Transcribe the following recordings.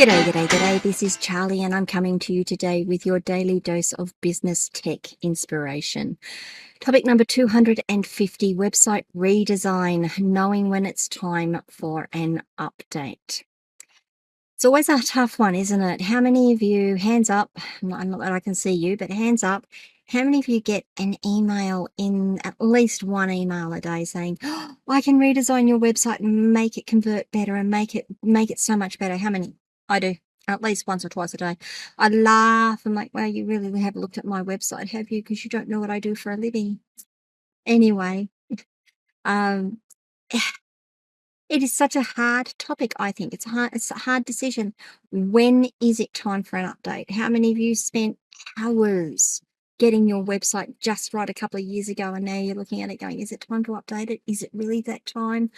G'day. This is Charlie, and I'm coming to you today with your daily dose of business tech inspiration. Topic number 250, website redesign, knowing when it's time for an update. It's always a tough one, isn't it? How many of you, hands up, not that I can see you, but hands up, how many of you get an email, in at least one email a day saying, "Oh, I can redesign your website and make it convert better and make it so much better"? How many? I do, at least once or twice a day. I laugh. I'm like, well, you really have looked at my website, have you? Because you don't know what I do for a living. Anyway, um, it is such a hard topic, I think. It's a hard decision. When is it time for an update? How many of you spent hours getting your website just right a couple of years ago, and now you're looking at it going, is it time to update it? Is it really that time?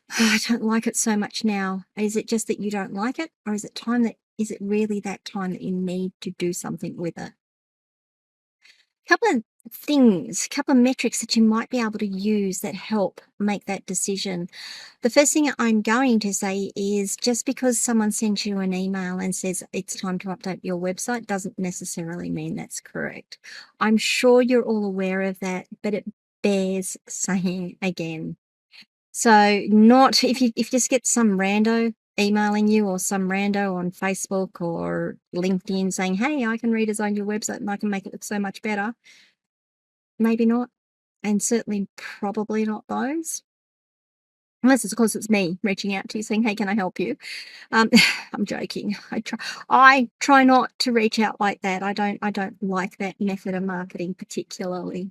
I don't like it so much now. Is it just that you don't like it? Or is it really that time that you need to do something with it? Couple of metrics that you might be able to use that help make that decision. The first thing I'm going to say is, just because someone sends you an email and says it's time to update your website doesn't necessarily mean that's correct. I'm sure you're all aware of that, but it bears saying again. So, not if you just get some rando emailing you, or some rando on Facebook or LinkedIn saying, "Hey, I can redesign your website and I can make it look so much better." Maybe not, and certainly probably not those. Unless, of course, it's me reaching out to you saying, "Hey, can I help you?" Um, I'm joking. I try not to reach out like that. I don't like that method of marketing particularly.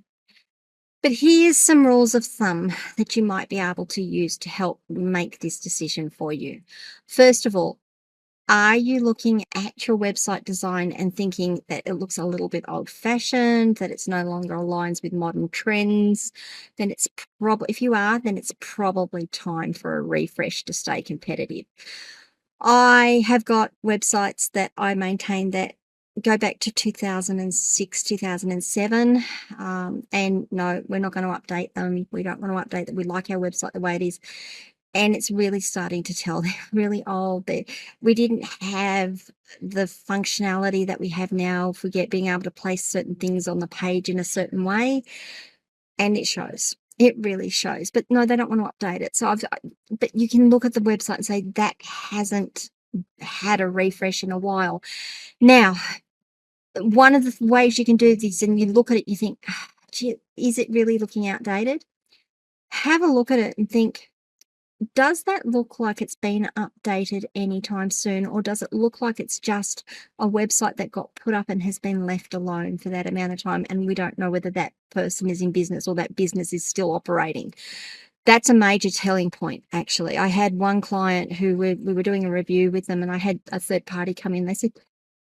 But here's some rules of thumb that you might be able to use to help make this decision for you. First of all, are you looking at your website design and thinking that it looks a little bit old-fashioned, that it's no longer aligns with modern trends? Then it's probably, if you are, then it's probably time for a refresh to stay competitive. I have got websites that I maintain that go back to 2006, 2007. And no, we're not going to update them. We don't want to update them. We like our website the way it is. And it's really starting to tell. They're really old. We didn't have the functionality that we have now. Forget being able to place certain things on the page in a certain way, and it shows. It really shows. But no, they don't want to update it. But you can look at the website and say that hasn't had a refresh in a while. Now, one of the ways you can do this, and you look at it, you think, "Gee, is it really looking outdated?" Have a look at it and think, does that look like it's been updated anytime soon, or does it look like it's just a website that got put up and has been left alone for that amount of time, and we don't know whether that person is in business or that business is still operating? That's a major telling point, actually. I had one client who we were doing a review with them, and I had a third party come in. They said,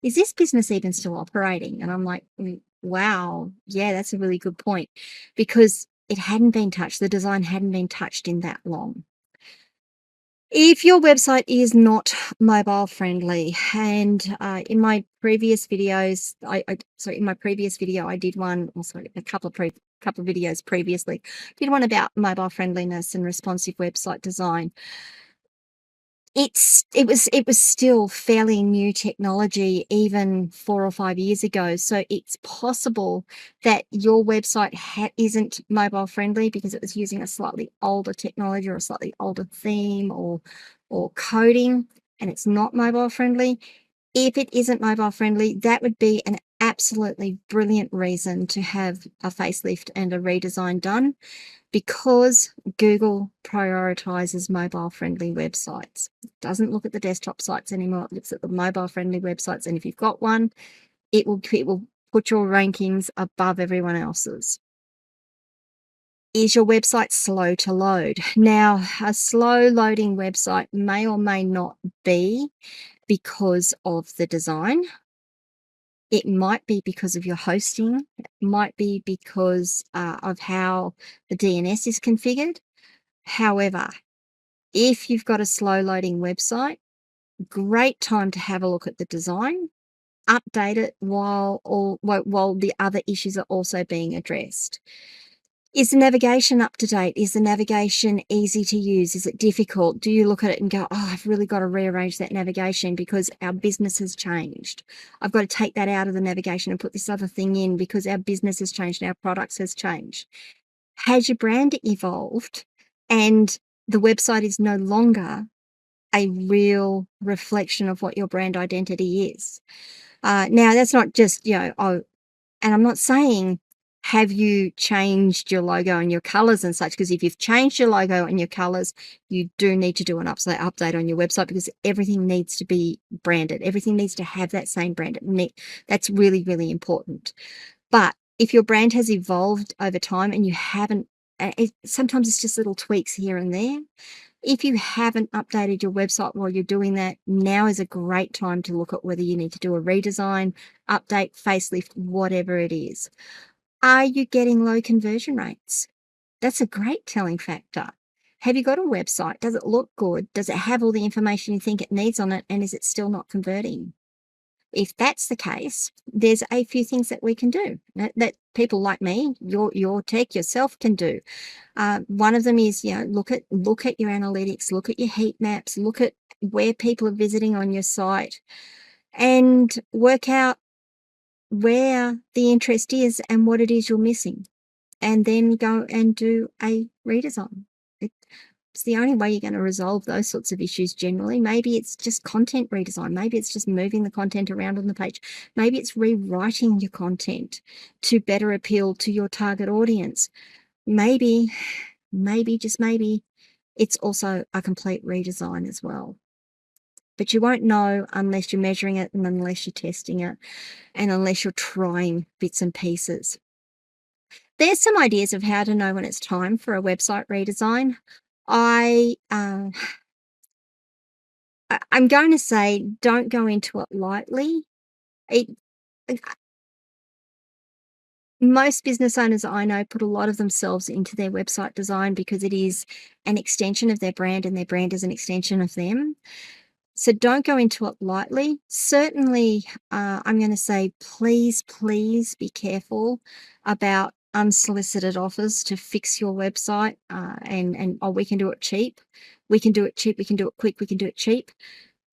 "Is this business even still operating?" And I'm like, wow, yeah, that's a really good point, because it hadn't been touched. The design hadn't been touched in that long. If your website is not mobile friendly, and in my previous videos, in my previous video, I did one, or sorry, a couple of videos previously, did one about mobile friendliness and responsive website design. It was still fairly new technology even 4 or 5 years ago, so it's possible that your website isn't mobile friendly because it was using a slightly older technology or a slightly older theme or coding, and it's not mobile friendly. If it isn't mobile friendly, that would be an absolutely brilliant reason to have a facelift and a redesign done, because Google prioritizes mobile friendly websites. It doesn't look at the desktop sites anymore. It looks at the mobile friendly websites. And if you've got one, it will put your rankings above everyone else's. Is your website slow to load? Now, a slow loading website may or may not be because of the design. It might be because of your hosting. It might be because of how the DNS is configured. However, if you've got a slow loading website, great time to have a look at the design, update it while the other issues are also being addressed. Is the navigation up to date? Is the navigation easy to use? Is it difficult? Do you look at it and go, oh, I've really got to rearrange that navigation because our business has changed. I've got to take that out of the navigation and put this other thing in because our business has changed and our products has changed. Has your brand evolved and the website is no longer a real reflection of what your brand identity is? Now, that's not just, oh, and I'm not saying, have you changed your logo and your colors and such? Because if you've changed your logo and your colors, you do need to do an update on your website because everything needs to be branded. Everything needs to have that same brand. That's really, really important. But if your brand has evolved over time and you haven't, sometimes it's just little tweaks here and there. If you haven't updated your website while you're doing that, now is a great time to look at whether you need to do a redesign, update, facelift, whatever it is. Are you getting low conversion rates? That's a great telling factor. Have you got a website? Does it look good? Does it have all the information you think it needs on it? And is it still not converting? If that's the case, there's a few things that we can do that people like me, your tech yourself can do. One of them is, look at your analytics, look at your heat maps, look at where people are visiting on your site, and work out where the interest is and what it is you're missing, and then go and do a redesign. It's the only way you're going to resolve those sorts of issues generally. Maybe it's just content redesign. Maybe it's just moving the content around on the page. Maybe it's rewriting your content to better appeal to your target audience. Maybe, just maybe, it's also a complete redesign as well. But you won't know unless you're measuring it and unless you're testing it and unless you're trying bits and pieces. There's some ideas of how to know when it's time for a website redesign. I'm going to say don't go into it lightly. Most business owners I know put a lot of themselves into their website design because it is an extension of their brand and their brand is an extension of them. So don't go into it lightly. Certainly, I'm going to say, please be careful about unsolicited offers to fix your website. And we can do it cheap. We can do it cheap. We can do it quick. We can do it cheap.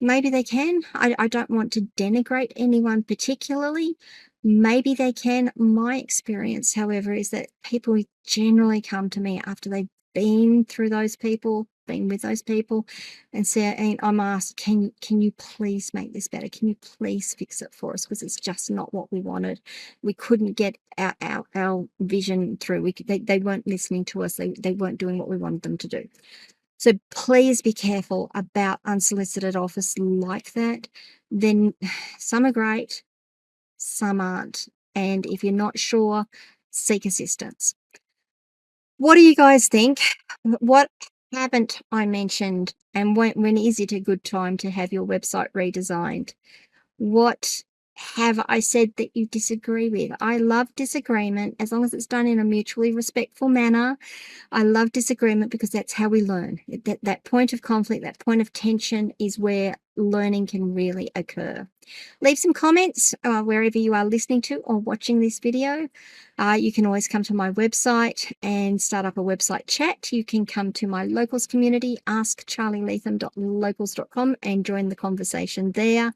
Maybe they can. I don't want to denigrate anyone particularly. Maybe they can. My experience, however, is that people generally come to me after they've been with those people, and say, and I'm asked, can you please make this better? Can you please fix it for us? Because it's just not what we wanted. We couldn't get our vision through. They weren't listening to us. They weren't doing what we wanted them to do. So please be careful about unsolicited offers like that. Then some are great, some aren't. And if you're not sure, seek assistance. What do you guys think? What haven't I mentioned? And when is it a good time to have your website redesigned? What have I said that you disagree with? I love disagreement as long as it's done in a mutually respectful manner. I love disagreement because that's how we learn. That point of conflict, that point of tension is where learning can really occur. Leave some comments wherever you are listening to or watching this video. You can always come to my website and start up a website chat. You can come to my locals community, askcharlyleetham.locals.com, and join the conversation there.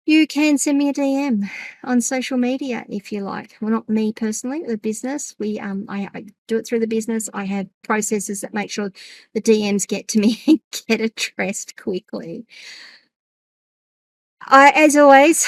You can send me a DM on social media if you like. Well, not me personally, the business. I do it through the business. I have processes that make sure the DMs get to me and get addressed quickly. As always,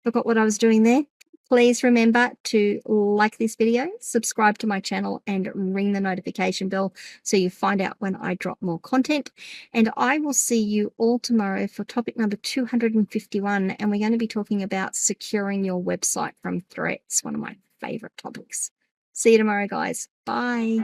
forgot what I was doing there. Please remember to like this video, subscribe to my channel, and ring the notification bell so you find out when I drop more content. And I will see you all tomorrow for topic number 251. And we're going to be talking about securing your website from threats, one of my favorite topics. See you tomorrow, guys. Bye.